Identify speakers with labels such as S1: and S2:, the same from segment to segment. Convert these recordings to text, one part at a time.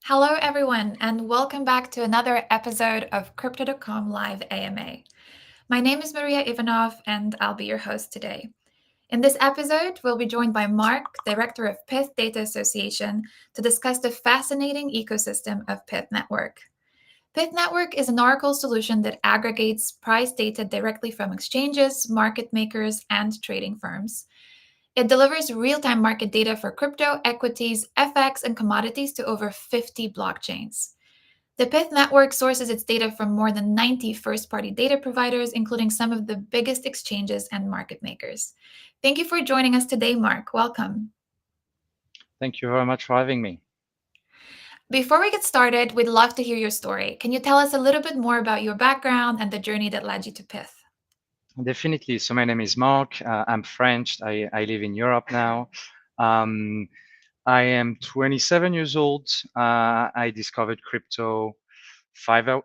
S1: Hello, everyone, and welcome back to another episode of Crypto.com Live AMA. My name is Maria Ivanov, and I'll be your host today. In this episode, we'll be joined by Marc, Director of Pyth Data Association, to discuss the fascinating ecosystem of Pyth Network. Pyth Network is an Oracle solution that aggregates price data directly from exchanges, market makers, and trading firms. It delivers real-time market data for crypto, equities, FX, and commodities to over 50 blockchains. The Pyth network sources its data from more than 90 first-party data providers, including some of the biggest exchanges and market makers. Thank you for joining us today, Marc. Welcome.
S2: Thank you very much for having me.
S1: Before we get started, we'd love to hear your story. Can you tell us a little bit more about your background and the journey that led you to Pyth?
S2: Definitely. So my name is Marc. I'm French. I live in Europe now. Um, I am 27 years old. I discovered crypto 5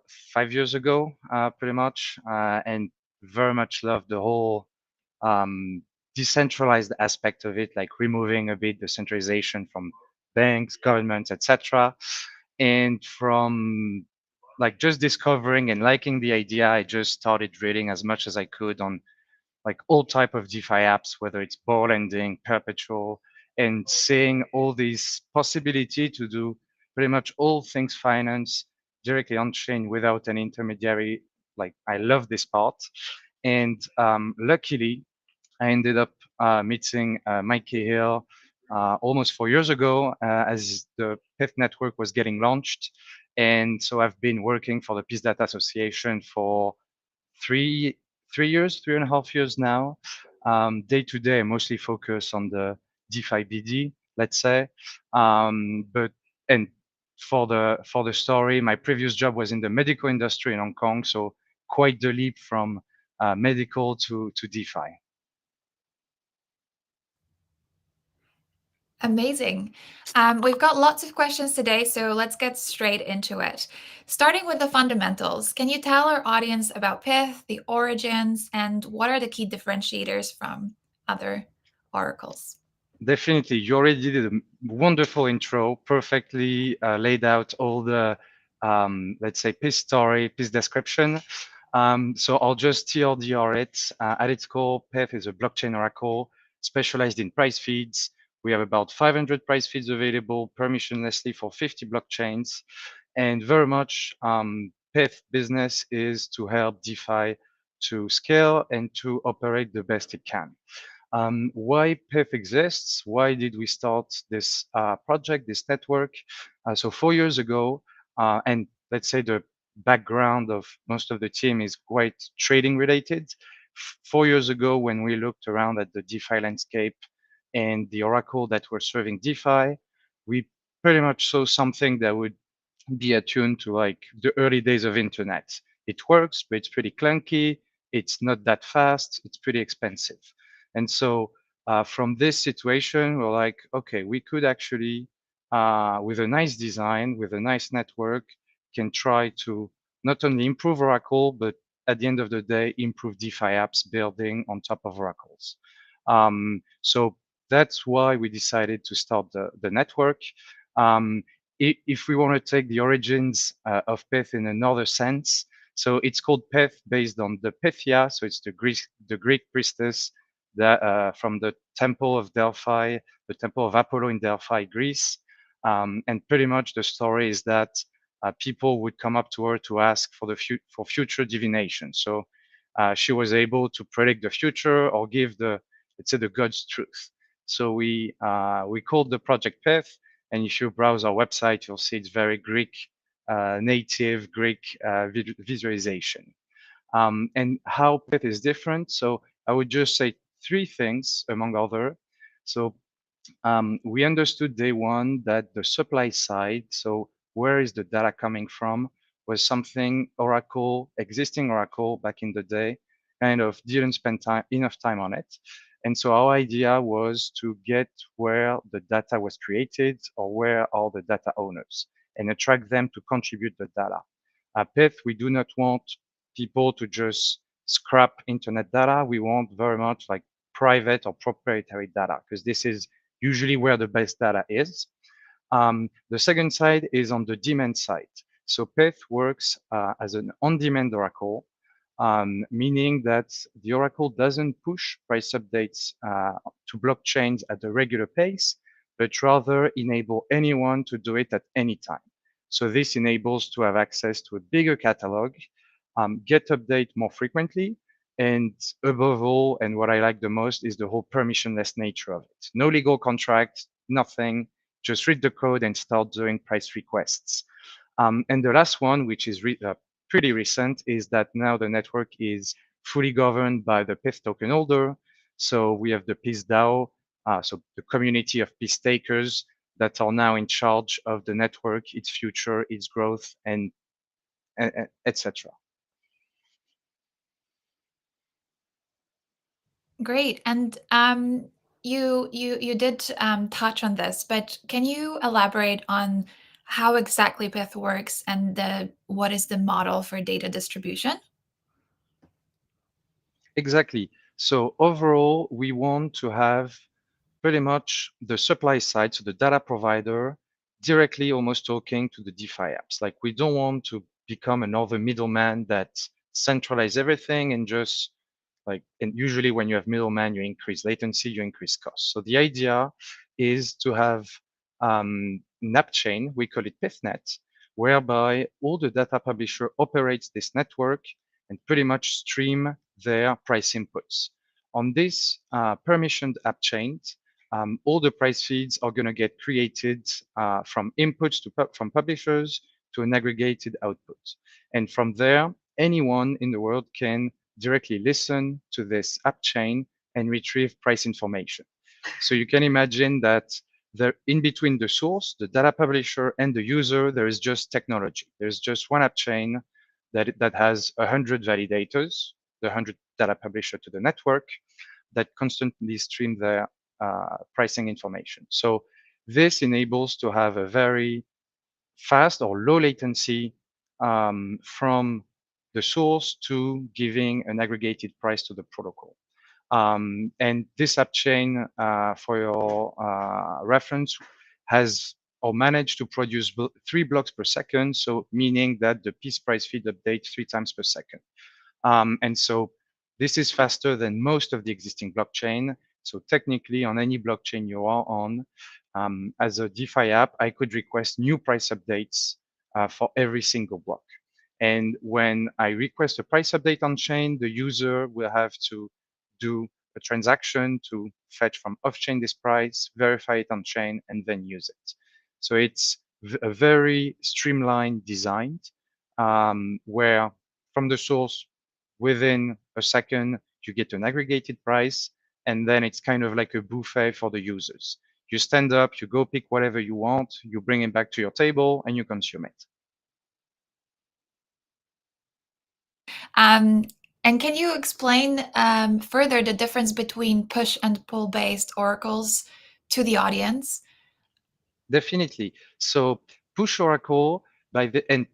S2: years ago, pretty much, and very much love the whole um, decentralized aspect of it, like removing a bit the centralization from banks, governments, etc. And from like just discovering and liking the idea, I just started reading as much as I could on like all type of DeFi apps, whether it's ball lending, perpetual, and seeing all these possibility to do pretty much all things finance directly on chain without an intermediary. Like I love this part, and luckily I ended up meeting Mike Cahill almost 4 years ago as the Pyth network was getting launched. And so I've been working for the Peace Data Association for three 3 years, 3.5 years now. Day to day, I mostly focus on the DeFi BD, let's say. But and for the story, my previous job was in the medical industry in Hong Kong, so quite the leap from medical to DeFi.
S1: Amazing. We've got lots of questions today, so let's get straight into it. Starting with the fundamentals, can you tell our audience about Pyth, the origins, and what are the key differentiators from other oracles?
S2: Definitely. You already did a wonderful intro, perfectly laid out all the, let's say, piece story, piece description. So I'll just TLDR it. At its core, Pyth is a blockchain oracle specialized in price feeds. We have about 500 price feeds available permissionlessly for 50 blockchains. And very much Pyth business is to help DeFi to scale and to operate the best it can. Why PIF exists? Why did we start this project, this network? So 4 years ago, and let's say the background of most of the team is quite trading related. 4 years ago, when we looked around at the DeFi landscape and the oracle that were serving DeFi, we pretty much saw something that would be attuned to like the early days of internet. It works, but it's pretty clunky. It's not that fast. It's pretty expensive. And so from this situation, we're like, okay, we could actually, with a nice design, with a nice network, can try to not only improve Oracle, but at the end of the day, improve DeFi apps building on top of Oracles. So that's why we decided to start the network. Um, if we want to take the origins of Pyth in another sense, so it's called Pyth based on the Pythia, so it's the Greek priestess that from the Temple of Delphi, the Temple of Apollo in Delphi, Greece. And pretty much the story is that people would come up to her to ask for for future divination. So she was able to predict the future or give the, let's say, the God's truth. So we called the project Pyth, and if you browse our website, you'll see it's very Greek, native Greek visualization. And how Pyth is different. So I would just say three things among other. So we understood day one that the supply side, so where is the data coming from, was something Oracle, existing Oracle back in the day, kind of didn't spend enough time on it. And so our idea was to get where the data was created or where are the data owners and attract them to contribute the data. At Pyth, we do not want people to just scrap internet data. We want very much like private or proprietary data because this is usually where the best data is. The second side is on the demand side. So Pyth works as an on-demand oracle, meaning that the oracle doesn't push price updates to blockchains at a regular pace, but rather enable anyone to do it at any time. So this enables to have access to a bigger catalog, get update more frequently, and above all, and what I like the most is the whole permissionless nature of it. No legal contract, nothing, just read the code and start doing price requests. And the last one, which is pretty recent, is that now the network is fully governed by the Pyth token holder. So we have the Pyth DAO, so the community of Pyth takers that are now in charge of the network, its future, its growth, and etc.
S1: Great. And you did touch on this, but can you elaborate on how exactly Pyth works and what is the model for data distribution?
S2: Exactly. So overall, we want to have pretty much the supply side, so the data provider, directly almost talking to the DeFi apps. Like we don't want to become another middleman that centralize everything and just like, and usually when you have middleman, you increase latency, you increase costs. So the idea is to have an app chain, we call it PythNet, whereby all the data publisher operates this network and pretty much stream their price inputs. On this permissioned app chain, all the price feeds are going to get created from inputs from publishers to an aggregated output. And from there, anyone in the world can directly listen to this app chain and retrieve price information. So you can imagine that there, in between the source, the data publisher, and the user, there is just technology. There's just one app chain that has 100 validators, the 100 data publisher to the network, that constantly stream their pricing information. So this enables to have a very fast or low latency from the source to giving an aggregated price to the protocol. And this app chain, for your reference, has or managed to produce 3 blocks per second. So meaning that the piece price feed update 3 times per second. And so this is faster than most of the existing blockchain. So technically, on any blockchain you are on, as a DeFi app, I could request new price updates for every single block. And when I request a price update on chain, the user will have to do a transaction to fetch from off-chain this price, verify it on chain, and then use it. So it's a very streamlined design where from the source, within a second, you get an aggregated price, and then it's kind of like a buffet for the users. You stand up, you go pick whatever you want, you bring it back to your table, and you consume it.
S1: Um, and can you explain further the difference between push and pull based oracles to the audience?
S2: Definitely. So push oracle by the and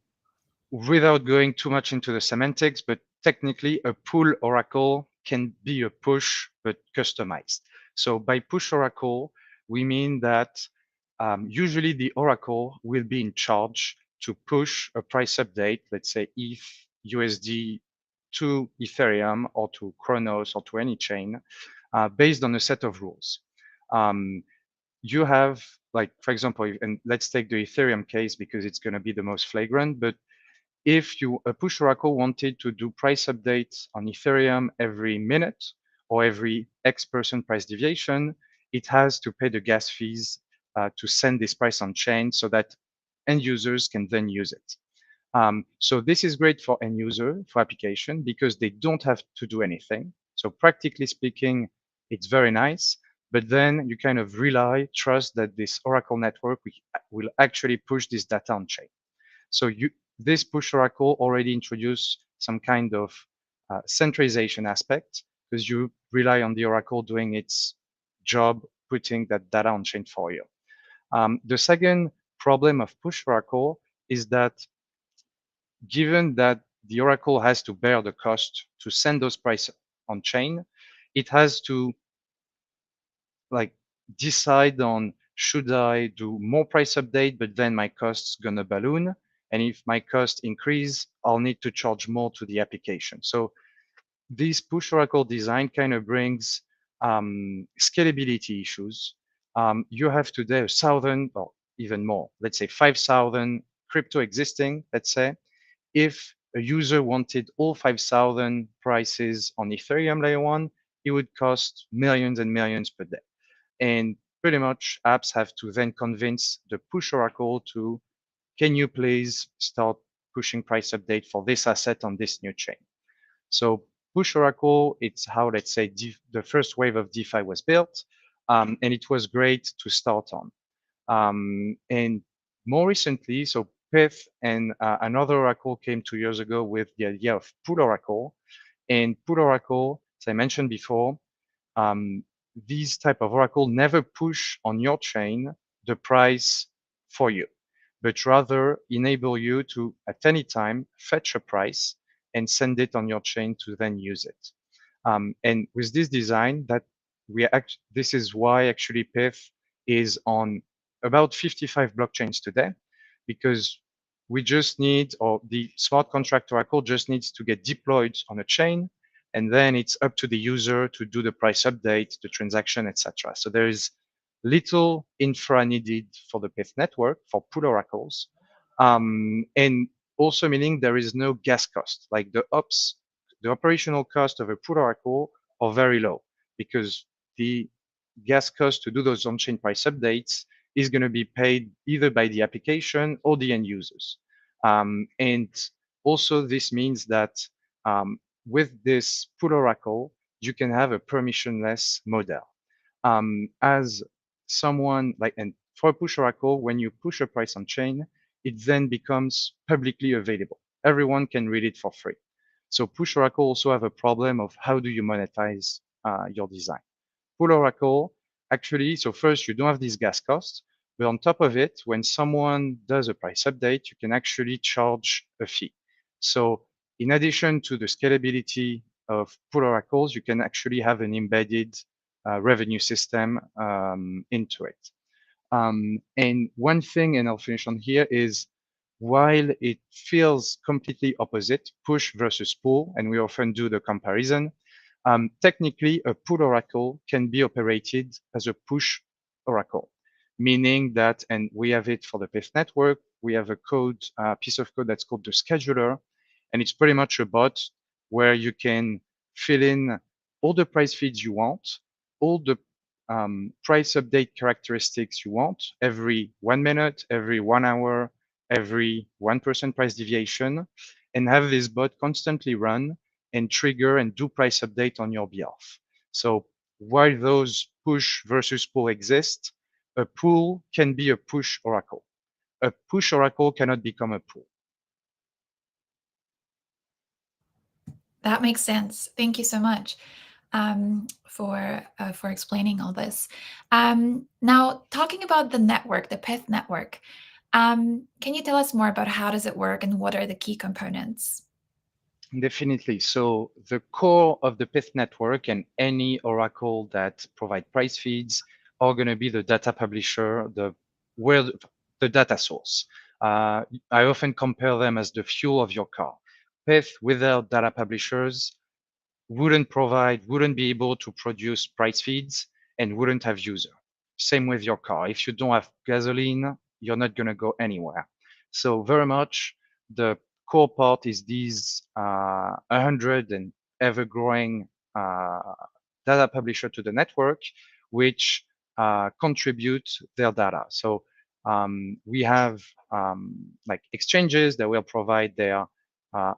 S2: without going too much into the semantics, but technically a pull oracle can be a push, but customized. So by push oracle, we mean that usually the oracle will be in charge to push a price update, let's say ETH, USD to Ethereum or to Chronos or to any chain based on a set of rules. You have, like, for example, and let's take the Ethereum case because it's going to be the most flagrant, but if a push oracle wanted to do price updates on Ethereum every minute or every X% price deviation, it has to pay the gas fees to send this price on chain so that end users can then use it. So this is great for end user, for application, because they don't have to do anything. So practically speaking, it's very nice, but then you kind of trust that this Oracle network will actually push this data on chain. So this push oracle already introduced some kind of centralization aspect because you rely on the oracle doing its job, putting that data on chain for you. The second problem of push oracle is that given that the oracle has to bear the cost to send those prices on chain, it has to like decide on Should I do more price update, but then my costs gonna balloon? And if my cost increase, I'll need to charge more to the application. So this push oracle design kind of brings scalability issues. You have today 1,000 or even more, let's say 5,000 crypto existing, let's say. If a user wanted all 5,000 prices on Ethereum layer one, it would cost millions and millions per day. And pretty much apps have to then convince the push oracle to, can you please start pushing price update for this asset on this new chain? So push oracle, it's how, let's say, the first wave of DeFi was built. And it was great to start on. And more recently, so Pyth and another oracle came 2 years ago with the idea of pool oracle. And pool oracle, as I mentioned before, um, these type of oracle never push on your chain the price for you, but rather enable you to at any time fetch a price and send it on your chain to then use it. And with this design, that this is why actually Pyth is on about 55 blockchains today, because we just need, or the smart contract oracle just needs to get deployed on a chain, and then it's up to the user to do the price update, the transaction, etc. So there is little infra needed for the Pyth network for pool oracles, and also meaning there is no gas cost, like the operational cost of a pool oracle are very low because the gas cost to do those on-chain price updates is going to be paid either by the application or the end users. And also this means that with this pool oracle, you can have a permissionless model. As someone like, and for a push oracle, when you push a price on chain, it then becomes publicly available. Everyone can read it for free. So push oracle also have a problem of how do you monetize your design. Pool oracle, actually, so first you don't have these gas costs, but on top of it, when someone does a price update, you can actually charge a fee. So in addition to the scalability of pool oracles, you can actually have an embedded revenue system into it. And one thing, and I'll finish on here, is while it feels completely opposite, push versus pull, and we often do the comparison, technically a pull oracle can be operated as a push oracle, meaning that, and we have it for the Pyth network, we have a piece of code that's called the scheduler, and it's pretty much a bot where you can fill in all the price feeds you want, all the price update characteristics you want every 1 minute, every 1 hour, every 1% price deviation, and have this bot constantly run and trigger and do price update on your behalf. So while those push versus pull exist, a pull can be a push oracle. A push oracle cannot become a pull.
S1: That makes sense. Thank you so much for explaining all this. Now, talking about the network, the Pyth network, can you tell us more about how does it work and what are the key components?
S2: Definitely. So the core of the Pyth network and any oracle that provide price feeds are going to be the data publisher, the data source. I often compare them as the fuel of your car. Pyth without data publishers wouldn't be able to produce price feeds and wouldn't have user. Same with your car. If you don't have gasoline, you're not going to go anywhere. So very much the core part is these 100 and ever growing uh, data publisher to the network, which contribute their data. So we have like exchanges that will provide their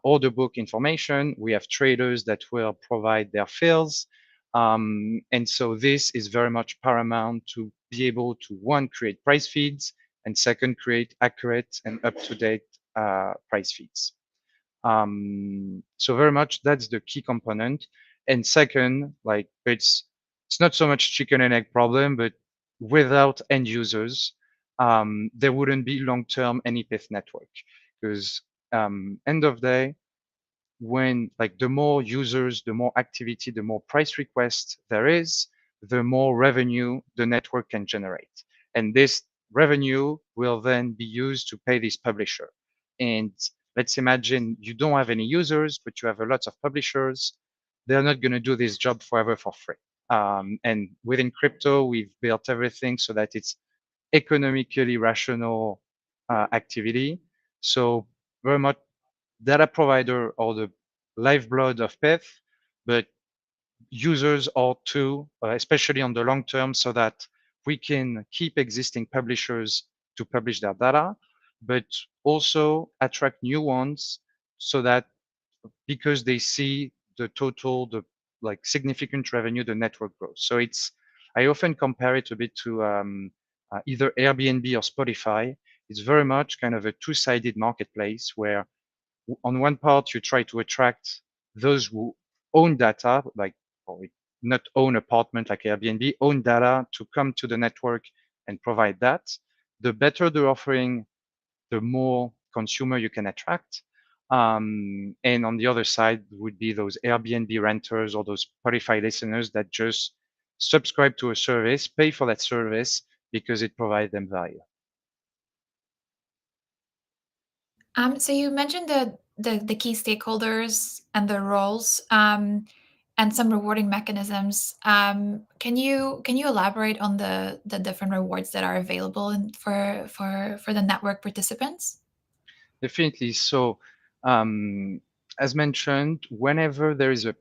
S2: order book information. We have traders that will provide their fills. And so this is very much paramount to be able to, one, create price feeds, and second, create accurate and up-to-date price feeds. So very much that's the key component. And second, like it's not so much chicken and egg problem, but without end users, there wouldn't be long-term any Pyth network because end of day, when like the more users, the more activity, the more price requests there is, the more revenue the network can generate. And this revenue will then be used to pay this publisher. And let's imagine you don't have any users, but you have a lot of publishers. They're not going to do this job forever for free. And within crypto, we've built everything so that it's economically rational activity. So very much data provider or the lifeblood of Pyth, but users are too, especially on the long term, so that we can keep existing publishers to publish their data, but also attract new ones so that because they see the total, the like significant revenue the network grows. So it's, I often compare it a bit to either Airbnb or Spotify. It's very much kind of a two-sided marketplace where on one part you try to attract those who own data, like or not own apartment like Airbnb, own data to come to the network and provide that. The better the offering, the more consumer you can attract. And on the other side would be those Airbnb renters or those Spotify listeners that just subscribe to a service, pay for that service because it provides them value.
S1: So you mentioned the key stakeholders and their roles, and some rewarding mechanisms. Can you elaborate on the different rewards that are available for the network participants?
S2: Definitely. So, as mentioned, whenever there is a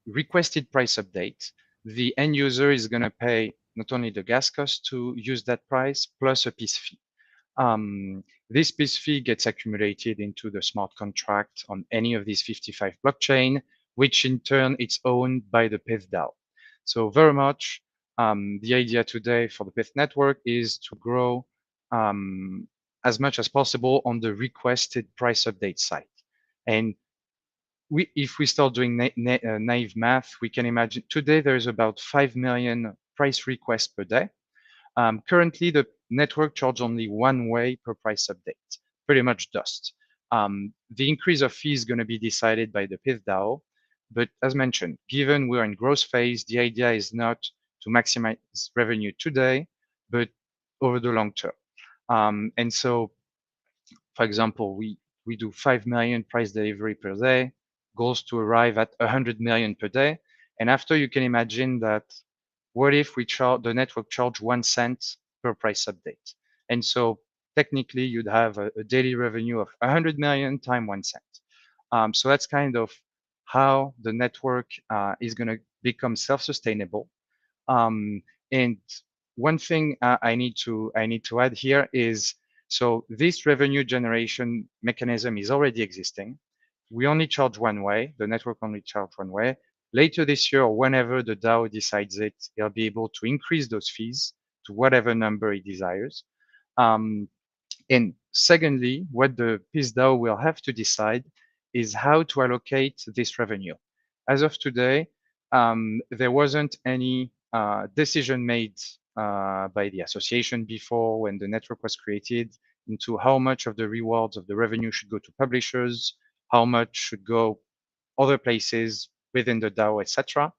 S2: requested price update, the end user is going to pay not only the gas cost to use that price plus a piece fee. This piece fee gets accumulated into the smart contract on any of these 55 blockchain, which in turn is owned by the Pyth DAO. So very much the idea today for the Pyth network is to grow um, as much as possible on the requested price update side. And if we start doing naive math, we can imagine today there's about 5 million price requests per day. Currently, the network charges only one way per price update, pretty much dust. The increase of fee is going to be decided by the Pyth DAO. But as mentioned, given we're in growth phase, the idea is not to maximize revenue today, but over the long term. And so, for example, we do 5 million price delivery per day, goals to arrive at 100 million per day. And after you can imagine that what if we charge the network charge 1 cent per price update? And so technically you'd have a daily revenue of 100 million times 1 cent. So that's kind of how the network is going to become self-sustainable. Um, and one thing I need to add here is so this revenue generation mechanism is already existing. We only charge one way. The network only charge one way. Later this year, or whenever the DAO decides it, it'll be able to increase those fees to whatever number it desires. Um, and secondly, what the Peace DAO will have to decide is how to allocate this revenue. As of today, there wasn't any decision made by the association before when the network was created into how much of the rewards of the revenue should go to publishers, how much should go other places within the DAO, etc.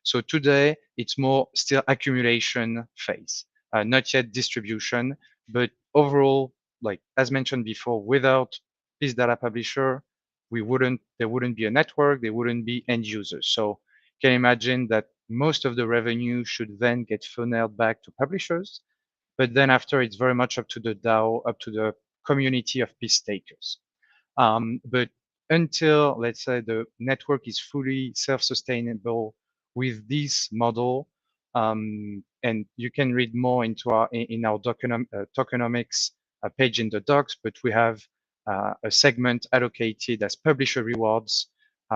S2: So today it's more still accumulation phase, not yet distribution, but overall, like as mentioned before, without this data publisher, there wouldn't be a network, there wouldn't be end users. So you can imagine that most of the revenue should then get funneled back to publishers, but then after it's very much up to the DAO, up to the community of peace takers. But until, let's say, the network is fully self-sustainable with this model, and you can read more into in our tokenomics page in the docs, but we have a segment allocated as publisher rewards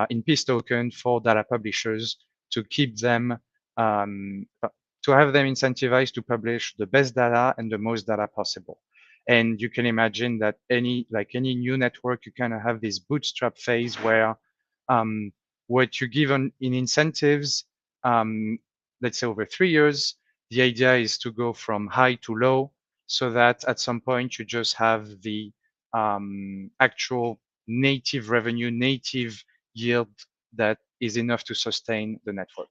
S2: in Peace token for data publishers to keep them to have them incentivized to publish the best data and the most data possible. And you can imagine that any new network, you kind of have this bootstrap phase where um, what you give in incentives, let's say over 3 years, the idea is to go from high to low so that at some point you just have the actual native revenue, native yield that is enough to sustain the network.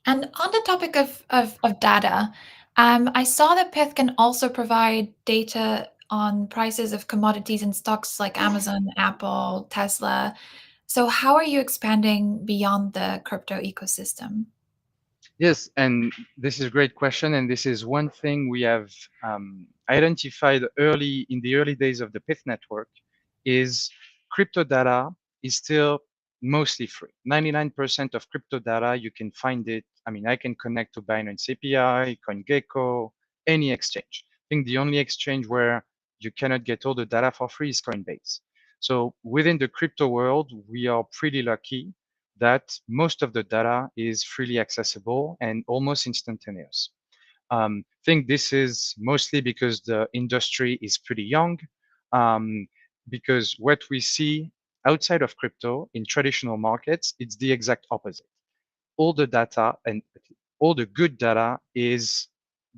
S1: And on the topic of data, I saw that Pyth can also provide data on prices of commodities and stocks like Amazon, Apple, Tesla. So, how are you expanding beyond the crypto ecosystem?
S2: Yes, and this is a great question, and this is one thing we have identified early in the early days of the Pyth network is crypto data is still mostly free. 99% of crypto data, you can find it. I mean, I can connect to Binance API, CoinGecko, any exchange. I think the only exchange where you cannot get all the data for free is Coinbase. So within the crypto world, we are pretty lucky that most of the data is freely accessible and almost instantaneous. I think this is mostly because the industry is pretty young, um, because what we see outside of crypto in traditional markets, it's the exact opposite. All the data and all the good data is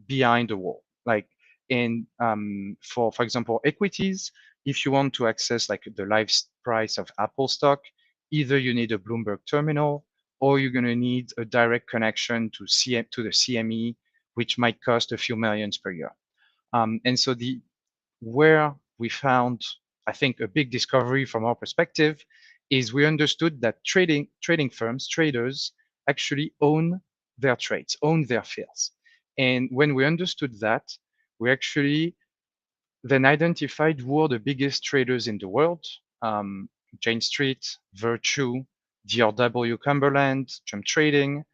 S2: behind the wall. Like for example, equities, if you want to access like the live price of Apple stock, either you need a Bloomberg terminal or you're going to need a direct connection to the CME, which might cost a few millions per year. And so the where we found, I think, a big discovery from our perspective is we understood that trading firms, traders, actually own their trades, own their fields. And when we understood that, we actually then identified who are the biggest traders in the world. Jane Street, Virtue, DRW Cumberland, Jump Trading.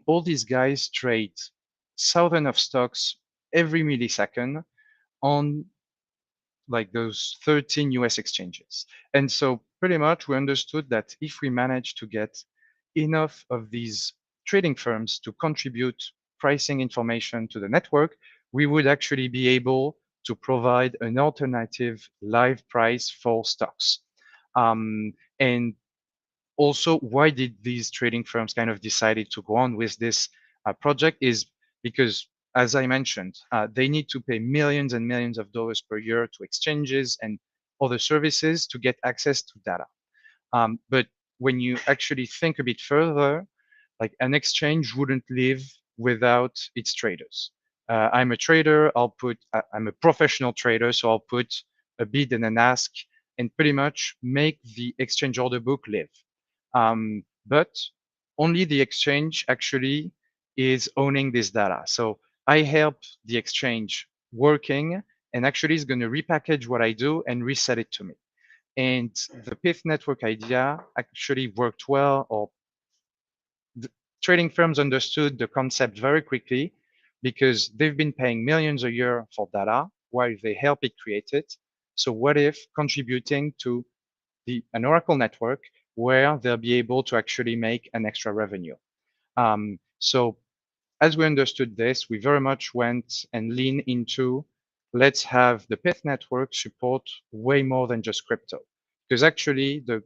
S2: All these guys trade thousands of stocks every millisecond on like those 13 US exchanges. And so pretty much we understood that if we manage to get enough of these trading firms to contribute pricing information to the network, we would actually be able to provide an alternative live price for stocks. And also, why did these trading firms kind of decided to go on with this project is because, as I mentioned, they need to pay millions and millions of dollars per year to exchanges and other services to get access to data. But when you actually think a bit further, like an exchange wouldn't live without its traders. I'm a trader. I'm a professional trader, so I'll put a bid and an ask and pretty much make the exchange order book live. But only the exchange actually is owning this data. So I help the exchange working and actually is going to repackage what I do and reset it to me. And the Pyth network idea actually worked well, or the trading firms understood the concept very quickly because they've been paying millions a year for data while they help it create it. So what if contributing to an Oracle network where they'll be able to actually make an extra revenue? So as we understood this, we very much went and lean into let's have the Pyth network support way more than just crypto. Because actually the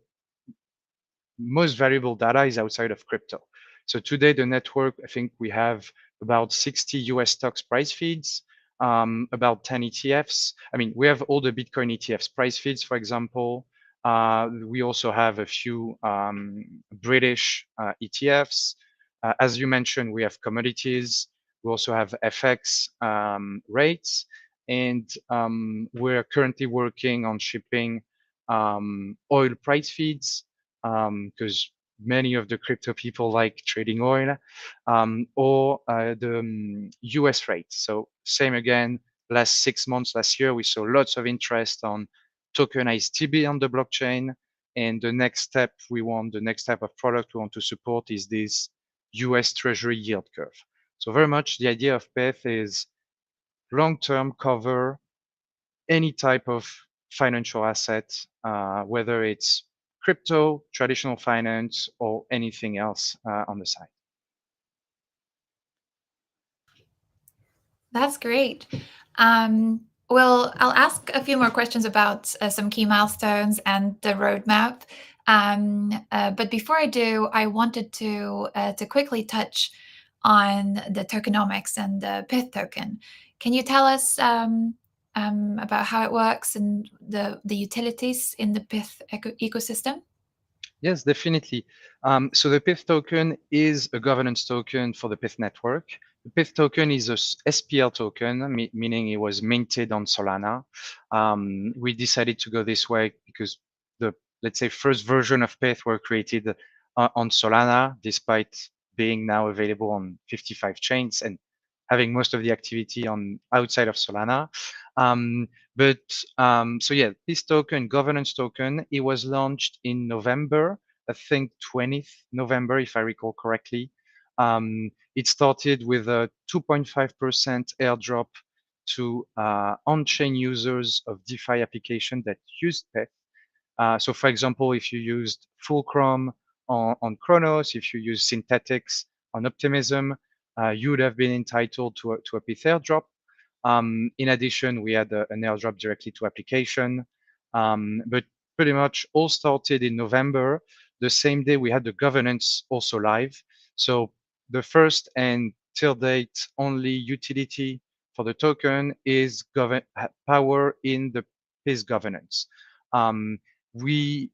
S2: most valuable data is outside of crypto. So today, the network, I think we have about 60 US stocks price feeds, about 10 ETFs. I mean, we have all the Bitcoin ETFs price feeds, for example. We also have a few British ETFs. As you mentioned, we have commodities. We also have FX rates. And we're currently working on shipping oil price feeds because many of the crypto people like trading oil, or the US rate. So same again, last 6 months, last year, we saw lots of interest on tokenized TB on the blockchain. And the next type of product we want to support is this US Treasury yield curve. So very much the idea of Pyth is long-term cover any type of financial asset, whether it's crypto, traditional finance, or anything else on the side.
S1: That's great. Well, I'll ask a few more questions about some key milestones and the roadmap. But before I do, I wanted to quickly touch on the tokenomics and the Pyth token. Can you tell us about how it works and the utilities in the Pyth ecosystem?
S2: Yes, definitely. So the Pyth token is a governance token for the Pyth network. The Pyth token is a SPL token, meaning it was minted on Solana. We decided to go this way because the, let's say, first version of Pyth were created on Solana, despite being now available on 55 chains and having most of the activity on outside of Solana. Um, so yeah, this token, governance token, it was launched in November, I think 20th November, if I recall correctly. It started with a 2.5% airdrop to on-chain users of DeFi application that used Pyth. So for example, if you used Fulcrum on Chronos, if you use Synthetics on Optimism, you would have been entitled to a Pyth airdrop. In addition, we had an airdrop directly to application, but pretty much all started in November. The same day we had the governance also live. So the first and till date only utility for the token is power in the Pyth governance. Um, we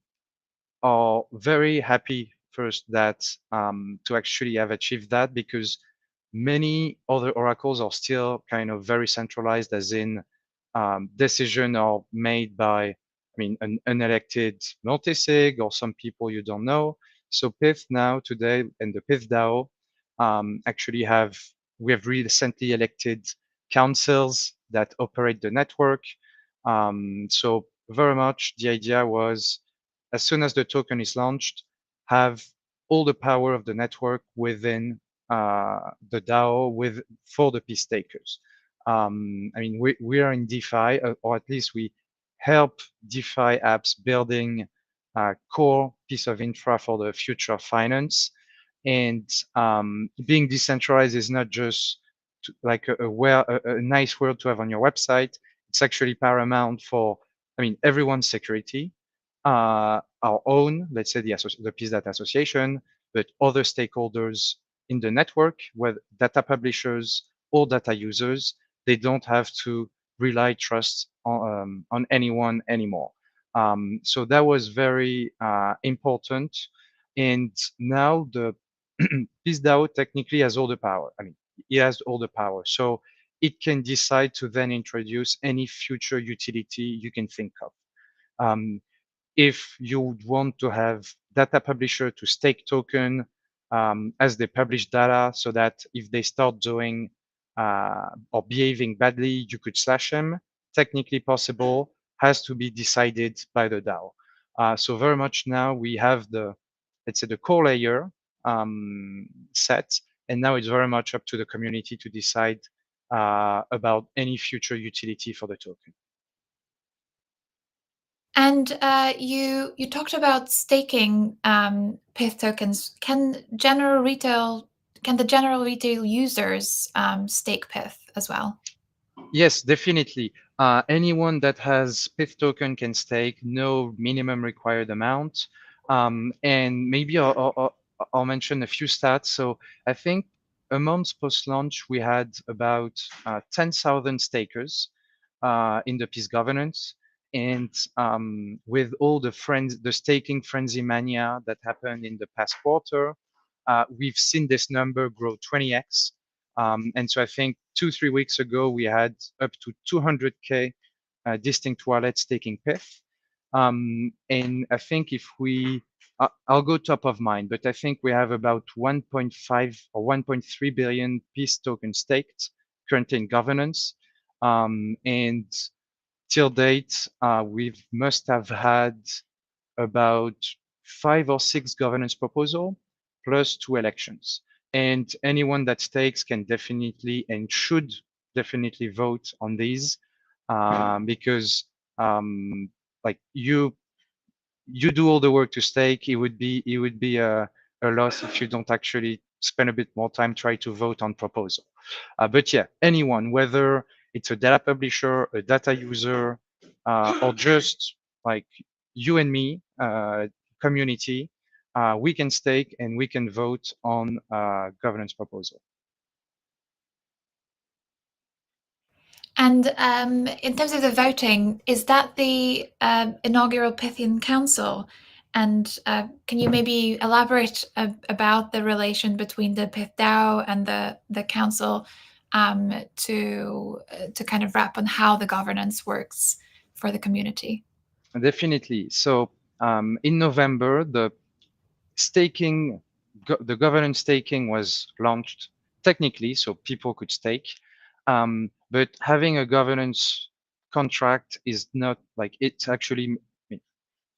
S2: are very happy first that to actually have achieved that, because many other oracles are still kind of very centralized, as in decision are made by, I mean, an unelected multisig or some people you don't know. So Pyth now today and the Pyth DAO actually we have recently elected councils that operate the network. So very much the idea was, as soon as the token is launched, have all the power of the network within the DAO for the Pyth stakers. I mean, we are in DeFi, or at least we help DeFi apps building a core piece of infra for the future of finance. And being decentralized is not just like a nice word to have on your website. It's actually paramount for, I mean, everyone's security, our own, let's say the Peace Data Association, but other stakeholders in the network, whether data publishers or data users, they don't have to rely trust on anyone anymore. So that was very important. And now the Peace DAO technically has all the power. I mean, it has all the power. So it can decide to then introduce any future utility you can think of. Um, if you would want to have data publisher to stake token as they publish data, so that if they start doing or behaving badly, you could slash them. Technically possible, has to be decided by the DAO. So very much now we have the, let's say, the core layer set, and now it's very much up to the community to decide about any future utility for the token.
S1: And you talked about staking Pyth tokens. Can the general retail users stake Pyth as well?
S2: Yes, definitely. Anyone that has Pyth token can stake, no minimum required amount. And maybe I'll mention a few stats. So I think a month post-launch, we had about 10,000 stakers in the Pyth governance. And with all the staking frenzy mania that happened in the past quarter, we've seen this number grow 20x. And so I think 2-3 weeks ago, we had up to 200K distinct wallets taking Pyth. And I think if I'll go top of mind, but I think we have about 1.5 or 1.3 billion Pyth tokens staked currently in governance. And till date, we must have had about 5 or 6 governance proposal plus 2 elections. And anyone that stakes can definitely and should definitely vote on these because like you do all the work to stake. It would be a loss if you don't actually spend a bit more time try to vote on proposal. But yeah, anyone, whether it's a data publisher, a data user, or just like you and me, community, we can stake and we can vote on governance proposal.
S1: And in terms of the voting, is that the inaugural Pythian Council? And can you maybe elaborate about the relation between the Pyth DAO and the council, to kind of wrap on how the governance works for the community?
S2: Definitely. So in November, staking, the governance staking was launched technically, so people could stake. But having a governance contract is not like it's actually,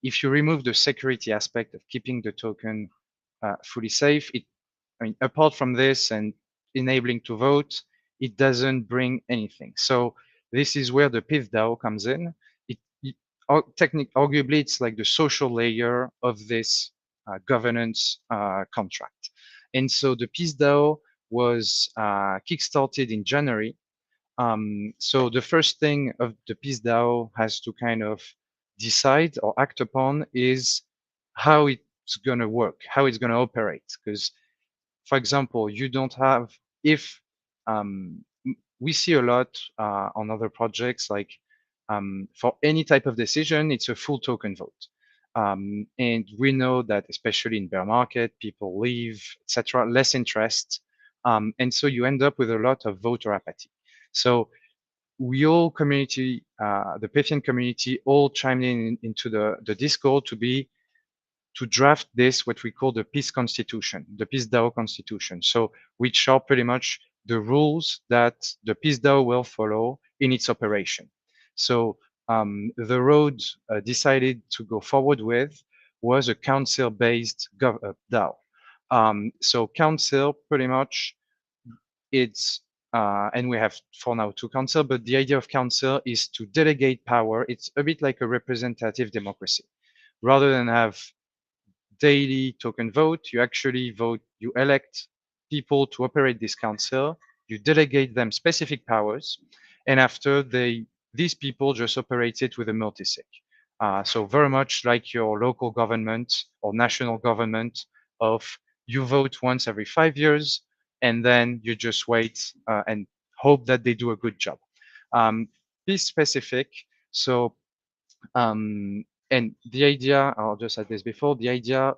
S2: if you remove the security aspect of keeping the token fully safe, apart from this and enabling to vote, it doesn't bring anything. So this is where the Pyth DAO comes in. It arguably, it's like the social layer of this governance contract. And so the Pyth DAO was kickstarted in January. So the first thing of the Pyth DAO has to kind of decide or act upon is how it's going to work, how it's going to operate. Because, for example, you don't have, if we see a lot on other projects, like for any type of decision, it's a full token vote. And we know that especially in bear market, people leave, etc., less interest. And so you end up with a lot of voter apathy. So we all community, the Pythian community, all chimed into the Discord to draft this, what we call the Pyth Constitution, the Pyth DAO Constitution. So which are pretty much the rules that the Pyth DAO will follow in its operation. So the road decided to go forward with was a council-based DAO. So council pretty much it's and we have for now two council, but the idea of council is to delegate power. It's a bit like a representative democracy. Rather than have daily token vote, you actually vote, you elect people to operate this council, you delegate them specific powers, and after these people just operate it with a multisig. So very much like your local government or national government of you vote once every 5 years, and then you just wait and hope that they do a good job. Be specific. So and the idea, I'll just add this before, the idea,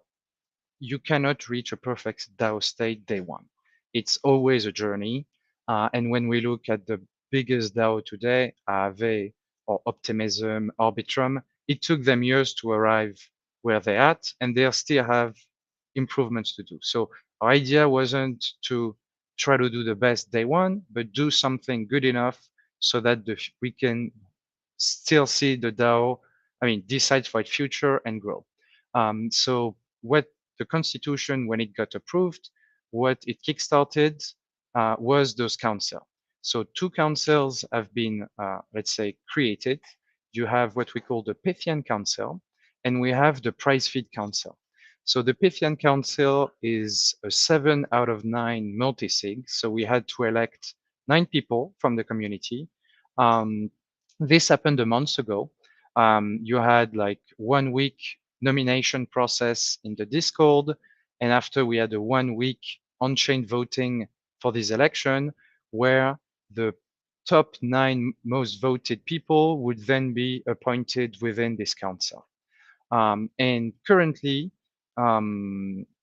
S2: you cannot reach a perfect DAO state day one. It's always a journey. And when we look at the biggest DAO today, Aave or Optimism, Arbitrum, it took them years to arrive where they're at, and they still have improvements to do. So our idea wasn't to try to do the best day one, but do something good enough so that we can still see the DAO, decide for its future and grow. So what the constitution, when it got approved, what it kickstarted was those councils. So two councils have been, let's say, created. You have what we call the Pythian Council, and we have the Price Feed Council. So the Pythian Council is a 7 out of 9 multi-sig. So we had to elect 9 people from the community. This happened a month ago. You had like 1 week nomination process in the Discord. And after we had a 1 week on-chain voting for this election, where the top 9 most voted people would then be appointed within this council. And currently,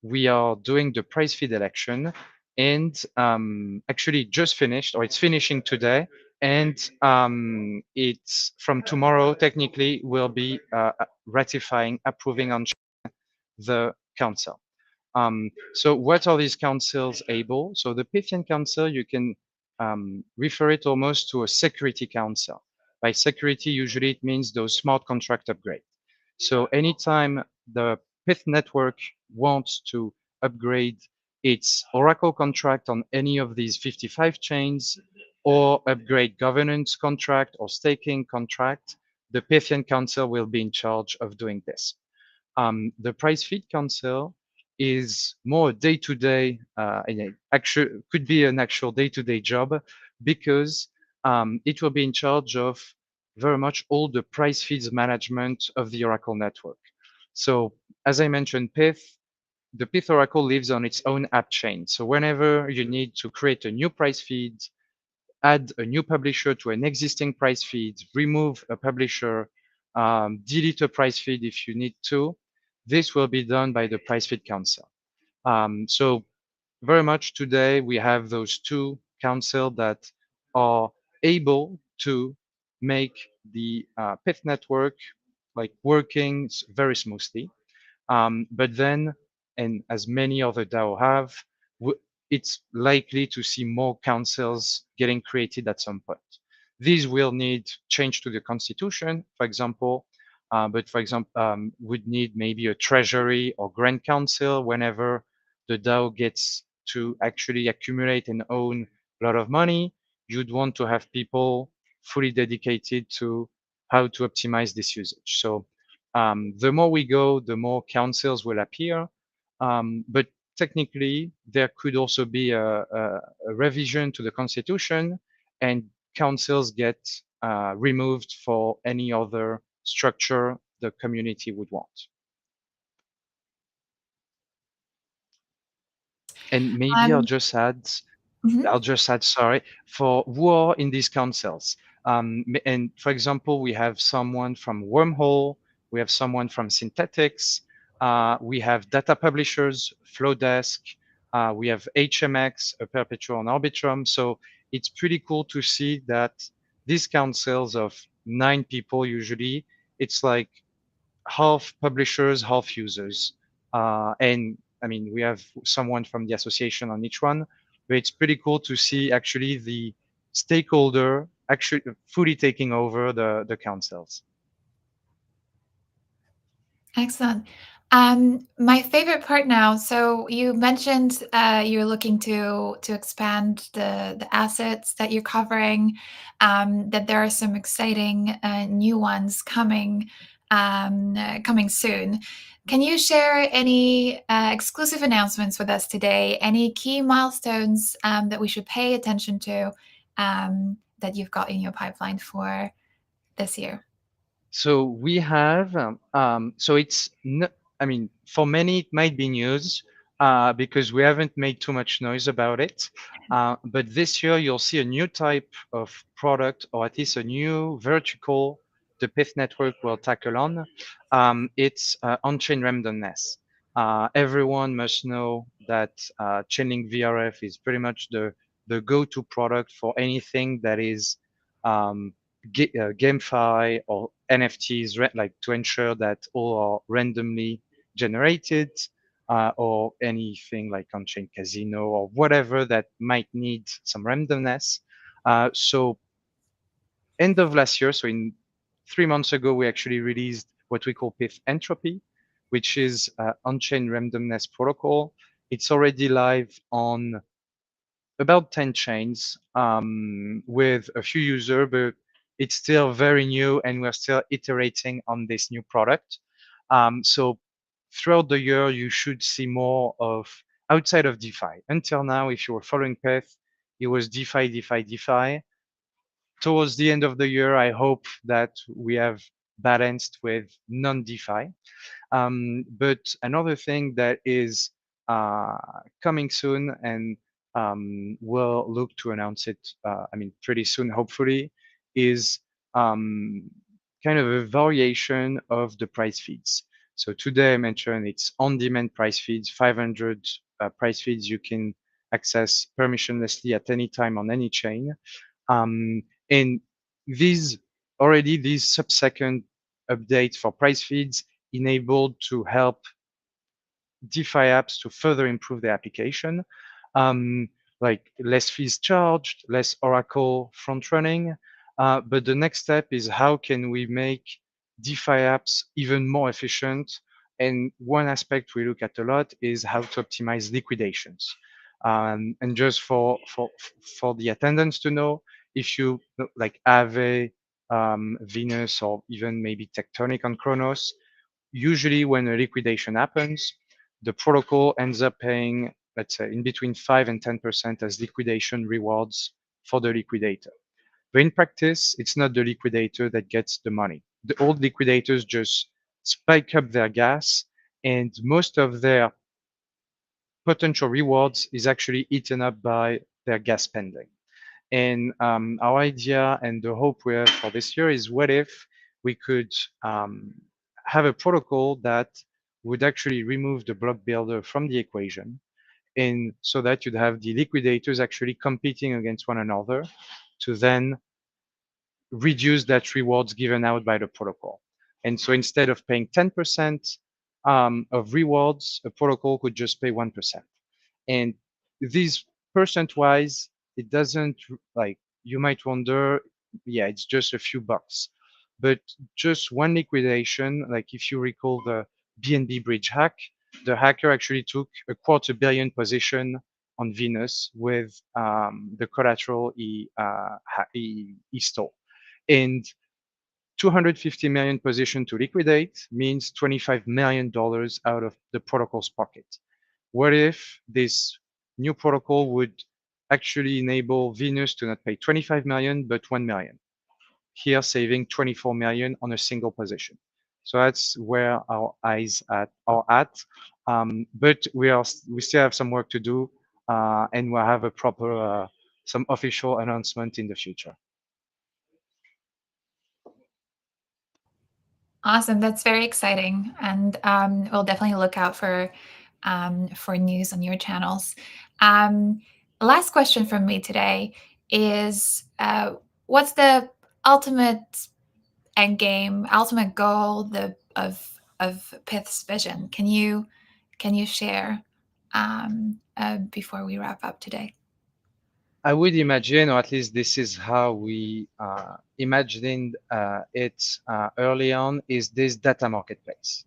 S2: we are doing the price feed election, and actually just finished, or it's finishing today. And it's from tomorrow, technically, will be ratifying, approving on the council. So what are these councils able? So the Pythian Council, you can refer it almost to a security council. By security, usually it means those smart contract upgrade. So anytime the Pyth network wants to upgrade its Oracle contract on any of these 55 chains, or upgrade governance contract or staking contract, the Pythian Council will be in charge of doing this. The price feed council is more day-to-day, actually could be an actual day-to-day job, because it will be in charge of very much all the price feeds management of the Oracle network. So as I mentioned, the Pyth Oracle lives on its own app chain. So whenever you need to create a new price feed, add a new publisher to an existing price feed, remove a publisher, delete a price feed if you need to, this will be done by the Price Feed Council. So very much today we have those two council that are able to make the Pyth network like working very smoothly. But then, and as many other DAO have, it's likely to see more councils getting created at some point. These will need change to the constitution, for example, but for example, would need maybe a treasury or grand council whenever the DAO gets to actually accumulate and own a lot of money. You'd want to have people fully dedicated to how to optimize this usage. So the more we go, the more councils will appear. But technically, there could also be a revision to the constitution, and councils get removed for any other structure the community would want. And maybe
S1: Um, mhm.
S2: I'll just add, sorry, for who are in these councils. And for example, we have someone from Wormhole, we have someone from Synthetics, we have data publishers, Flowdesk, we have HMX, a Perpetual and Arbitrum. So it's pretty cool to see that these councils of 9 people usually, it's like half publishers, half users. And I mean, we have someone from the association on each one, but it's pretty cool to see actually the stakeholder actually fully taking over the councils.
S1: Excellent. My favorite part now. So you mentioned you're looking to expand the assets that you're covering. That there are some exciting new ones coming soon. Can you share any exclusive announcements with us today? Any key milestones that we should pay attention to that you've got in your pipeline for this year?
S2: So we have, so it's, I mean, for many, it might be news because we haven't made too much noise about it. But this year, you'll see a new type of product, or at least a new vertical the Pyth network will tackle on. It's on-chain randomness. Everyone must know that Chainlink VRF is pretty much the go-to product for anything that is GameFi or NFTs, like to ensure that all are randomly generated, or anything like on-chain casino or whatever that might need some randomness. So end of last year, so in 3 months ago, we actually released what we call Pyth Entropy, which is on-chain randomness protocol. It's already live on about 10 chains with a few users, but it's still very new and we're still iterating on this new product. So throughout the year, you should see more of outside of DeFi. Until now, if you were following Pyth, it was DeFi, DeFi, DeFi. Towards the end of the year, I hope that we have balanced with non-DeFi. But another thing that is coming soon, and we'll look to announce it, I mean, pretty soon, hopefully, is um, kind of a variation of the price feeds. So today I mentioned it's on-demand price feeds, 500 price feeds you can access permissionlessly at any time on any chain. And these sub-second updates for price feeds enabled to help DeFi apps to further improve their application, um, like less fees charged, less Oracle front running. But the next step is how can we make DeFi apps even more efficient? And one aspect we look at a lot is how to optimize liquidations. And just for the attendants to know, if you like Aave, Venus, or even maybe Tectonic on Chronos, usually when a liquidation happens, the protocol ends up paying, let's say, in between 5 and 10% as liquidation rewards for the liquidator. But in practice, it's not the liquidator that gets the money. The old liquidators just spike up their gas, and most of their potential rewards is actually eaten up by their gas spending. And our idea and the hope we have for this year is what if we could have a protocol that would actually remove the block builder from the equation, and so that you'd have the liquidators actually competing against one another to then reduce that rewards given out by the protocol. And so instead of paying 10% of rewards, a protocol could just pay 1%. And these percent wise, it doesn't, like, you might wonder, yeah, it's just a few bucks. But just one liquidation, like if you recall the BNB bridge hack, the hacker actually took a 250 million position on Venus with the collateral he stole. And 250 million position to liquidate means $25 million out of the protocol's pocket. What if this new protocol would actually enable Venus to not pay 25 million, but 1 million? Here, saving 24 million on a single position. So that's where our eyes are at. But we still have some work to do, and we'll have a proper some official announcement in the future.
S1: Awesome. That's very exciting. And we'll definitely look out for news on your channels. Last question from me today is what's the ultimate end game, ultimate goal of Pyth's vision? Can you share before we wrap up today?
S2: I would imagine, or at least this is how we imagined it early on, is this data marketplace.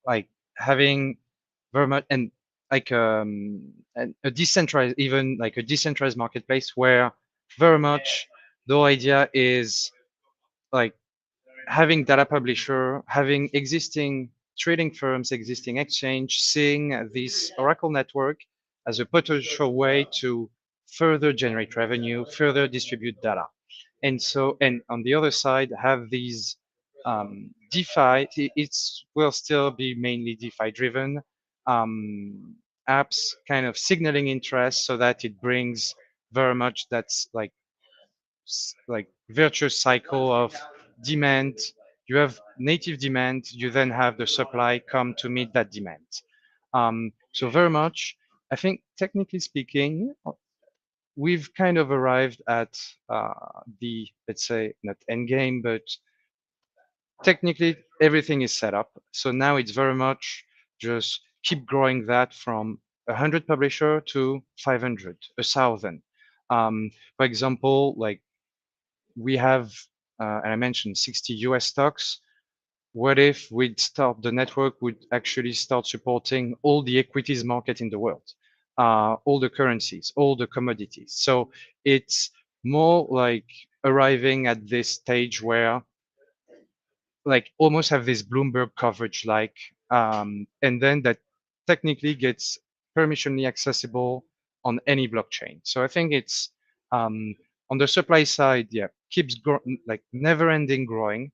S2: Like having very much, and like a decentralized, even like a decentralized marketplace where very much the idea is like having data publisher, having existing trading firms, existing exchange, seeing this Oracle network as a potential way to further generate revenue, further distribute data. And so, and on the other side, have these DeFi, it's will still be mainly DeFi driven apps kind of signaling interest so that it brings very much that's like virtuous cycle of demand. You have native demand, you then have the supply come to meet that demand. So very much, I think technically speaking, we've kind of arrived at the, let's say, not end game, but technically everything is set up. So now it's very much just keep growing that from 100 publisher to 500, 1,000. For example, like we have, and I mentioned 60 US stocks. What if the network would actually start supporting all the equities market in the world, all the currencies, all the commodities? So it's more like arriving at this stage where like almost have this Bloomberg coverage like, and then that technically gets permissionally accessible on any blockchain. So I think it's on the supply side, yeah, keeps like never ending growing.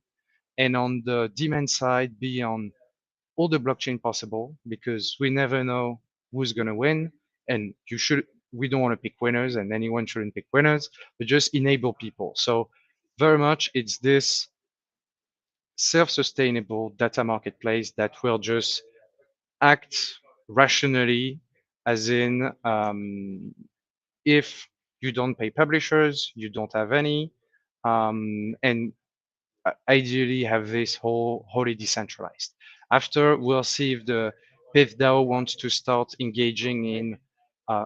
S2: And on the demand side, be on all the blockchain possible because we never know who's going to win. And we don't want to pick winners and anyone shouldn't pick winners, but just enable people. So very much it's this self-sustainable data marketplace that will just act rationally, as in if you don't pay publishers, you don't have any, and ideally have this wholly decentralized. After, we'll see if the Pyth DAO wants to start engaging in,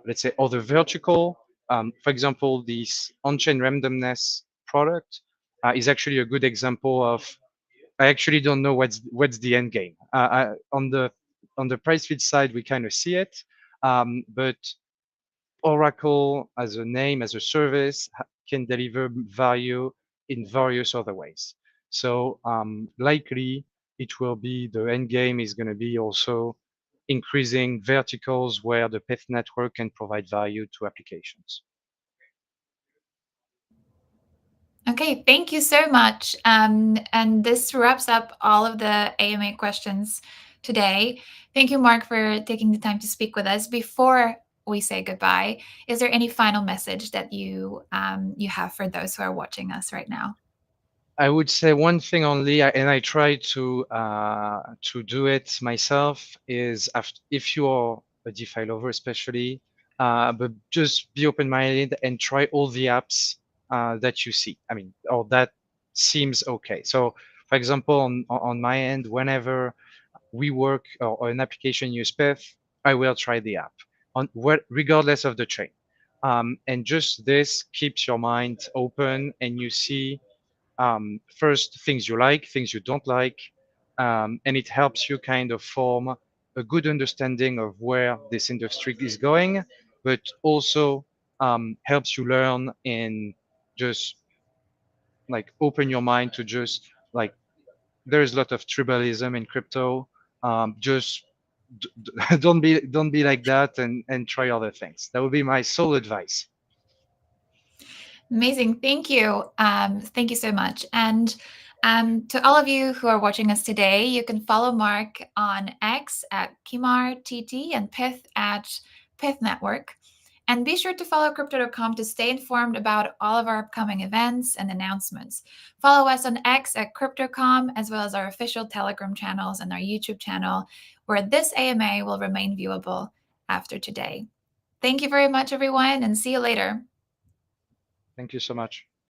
S2: let's say, other vertical. For example, this on-chain randomness product is actually a good example of I actually don't know what's the end game. On the price feed side, we kind of see it, but Oracle as a name, as a service, can deliver value in various other ways. So likely it will be the end game is going to be also increasing verticals where the Pyth network can provide value to applications.
S1: Okay, thank you so much. And this wraps up all of the AMA questions today. Thank you, Marc, for taking the time to speak with us. Before we say goodbye, is there any final message that you have for those who are watching us right now?
S2: I would say one thing only, and I try to do it myself, is if you are a DeFi lover, especially, but just be open-minded and try all the apps that you see. I mean, or that seems okay. So, for example, on my end, whenever we work or an application use Pyth, I will try the app on what regardless of the chain. And just this keeps your mind open and you see first things you like, things you don't like, and it helps you kind of form a good understanding of where this industry is going, but also helps you learn and just like open your mind to just like there's a lot of tribalism in crypto. Just don't be like that and try other things. That would be my sole advice.
S1: Amazing. Thank you. Thank you so much. And to all of you who are watching us today, you can follow Marc on X at KimarTT and Pyth at Pyth Network. And be sure to follow Crypto.com to stay informed about all of our upcoming events and announcements. Follow us on X at Crypto.com, as well as our official Telegram channels and our YouTube channel, where this AMA will remain viewable after today. Thank you very much, everyone, and see you later.
S2: Thank you so much.